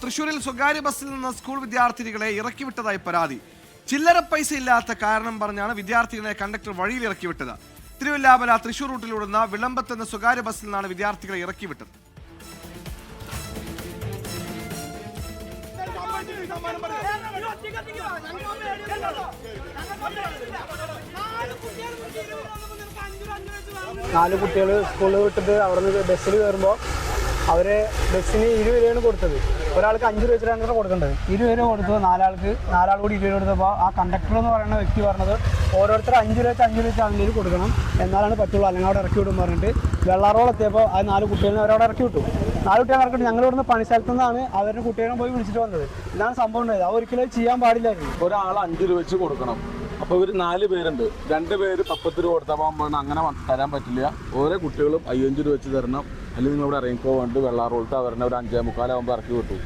തൃശൂരിൽ സ്വകാര്യ ബസ്സിൽ നിന്ന് സ്കൂൾ വിദ്യാർത്ഥിനികളെ ഇറക്കിവിട്ടതായി പരാതി. ചില്ലറ പൈസ ഇല്ലാത്ത കാരണം പറഞ്ഞാണ് വിദ്യാർത്ഥികളെ കണ്ടക്ടർ വഴിയിൽ ഇറക്കിവിട്ടത്. തിരുവല്ലാമല തൃശൂർ റൂട്ടിലോടുന്ന വിളമ്പത്ത് എന്ന സ്വകാര്യ ബസ്സിൽ നിന്നാണ് വിദ്യാർത്ഥികളെ ഇറക്കിവിട്ടത്. നാല് കുട്ടികൾ സ്കൂളിൽ വിട്ടിട്ട് അവിടെ നിന്ന് ബസ്സിൽ കയറുമ്പോൾ അവരെ ബസ്സിന് 20 രൂപയാണ് കൊടുത്തത്. ഒരാൾക്ക് 5 രൂപ വെച്ചിട്ടാണ് കൊടുക്കേണ്ടത്. 20 രൂപ കൊടുത്തത് നാലാൾ കൂടി 20 രൂപ കൊടുത്തപ്പോൾ ആ കണ്ടക്ടർ എന്ന് പറയുന്ന വ്യക്തി പറഞ്ഞത് ഓരോരുത്തർ 5 രൂപ വെച്ച് അതിലേക്ക് കൊടുക്കണം, എന്നാലാണ് പറ്റുള്ളൂ, അല്ലെങ്കിൽ അവിടെ ഇറക്കി വിടും പറഞ്ഞിട്ട് വെള്ളാറോളം എത്തിയപ്പോൾ ആ 4 കുട്ടികളെ അവരവിടെ ഇറക്കി വിട്ടു. 4 കുട്ടികളെ ഇറക്കിയിട്ട് ഞങ്ങൾ ഇവിടുന്ന് പണി സ്ഥലത്തു നിന്നാണ് അവരുടെ കുട്ടികളെ പോയി വിളിച്ചിട്ട് വന്നത്. ഇതാണ് സംഭവം ഉണ്ടായത്. അത് ഒരിക്കലും ചെയ്യാൻ പാടില്ലായിരുന്നു. ഒരാൾ 5 രൂപ വെച്ച് കൊടുക്കണം. അപ്പോൾ ഇവർ 4 പേരുണ്ട്. 2 പേര് 10 രൂപ കൊടുത്തപ്പോൾ അങ്ങനെ തരാൻ പറ്റില്ല. ഓരോ കുട്ടികളും 5 രൂപ വെച്ച് തരണം, അല്ലെങ്കിൽ നിങ്ങൾ ഇവിടെ ഇറങ്ങിക്കോ വേണ്ടി വെള്ളാറോളത്ത് അവരുടെ ഒരു 5:45 ആകുമ്പോൾ ഇറക്കി വിട്ടു.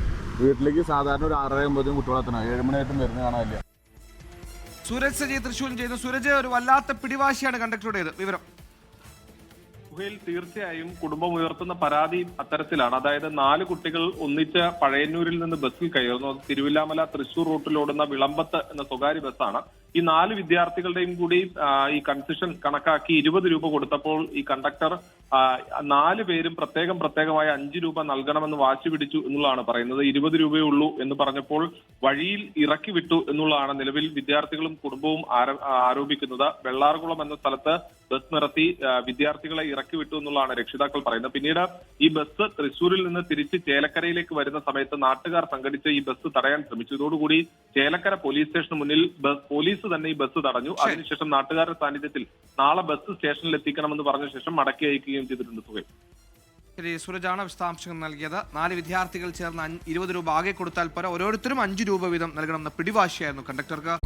വീട്ടിലേക്ക് സാധാരണ ഒരു 6:50 കുട്ടികളെത്തണം. 7 മണിയായിട്ടും വരുന്ന കാണാനില്ല. സൂരജ് സജി തൃശ്ശൂരിൽ ചെയ്യുന്നു. സൂരജ്, ഒരു വല്ലാത്ത പിടിവാശിയാണ് കണ്ടക്ടറുടേത്. വിവരം തീർച്ചയായും കുടുംബം ഉയർത്തുന്ന പരാതി അത്തരത്തിലാണ്. അതായത് 4 കുട്ടികൾ ഒന്നിച്ച് പഴയന്നൂരിൽ നിന്ന് ബസ്സിൽ കയറുന്നു. തിരുവില്ലാമല തൃശൂർ റൂട്ടിലോടുന്ന വിളമ്പത്ത് എന്ന സ്വകാര്യ ബസ്സാണ്. ഈ 4 വിദ്യാർത്ഥികളുടെയും കൂടി ഈ കൺസെഷൻ കണക്കാക്കി 20 രൂപ കൊടുത്തപ്പോൾ ഈ കണ്ടക്ടർ 4 പേരും പ്രത്യേകമായി 5 രൂപ നൽകണമെന്ന് വാശി പിടിച്ചു എന്നുള്ളതാണ് പറയുന്നത്. 20 രൂപയേ ഉള്ളൂ എന്ന് പറഞ്ഞപ്പോൾ വഴിയിൽ ഇറക്കി വിട്ടു എന്നുള്ളതാണ് നിലവിൽ വിദ്യാർത്ഥികളും കുടുംബവും ആരോപിക്കുന്നത്. വെള്ളാർകുളം എന്ന സ്ഥലത്ത് ബസ് നിർത്തി വിദ്യാർത്ഥികളെ ഇറക്കി വിട്ടു എന്നുള്ളതാണ് രക്ഷിതാക്കൾ പറയുന്നത്. പിന്നീട് ഈ ബസ് തൃശ്ശൂരിൽ നിന്ന് തിരിച്ച് ചേലക്കരയിലേക്ക് വരുന്ന സമയത്ത് നാട്ടുകാർ സംഘടിച്ച് ഈ ബസ് തടയാൻ ശ്രമിച്ചു. ഇതോടുകൂടി ചേലക്കര പോലീസ് സ്റ്റേഷന് മുന്നിൽ പോലീസ് തന്നെ ഈ ബസ് തടഞ്ഞു. അതിനുശേഷം നാട്ടുകാരുടെ സാന്നിധ്യത്തിൽ നാളെ ബസ് സ്റ്റേഷനിൽ എത്തിക്കണമെന്ന് പറഞ്ഞ ശേഷം മടക്കി അയക്കുകയും ചെയ്തിട്ടുണ്ട്. ശരി, സൂരജാണ് വിശദാംശങ്ങൾ നൽകിയത്. 4 വിദ്യാർത്ഥികൾ ചേർന്ന് 20 രൂപ ആകെ കൊടുത്താൽ പോരാ, ഓരോരുത്തരും 5 രൂപ വീതം നൽകണമെന്ന പിടിവാശിയായിരുന്നു കണ്ടക്ടർക്ക്.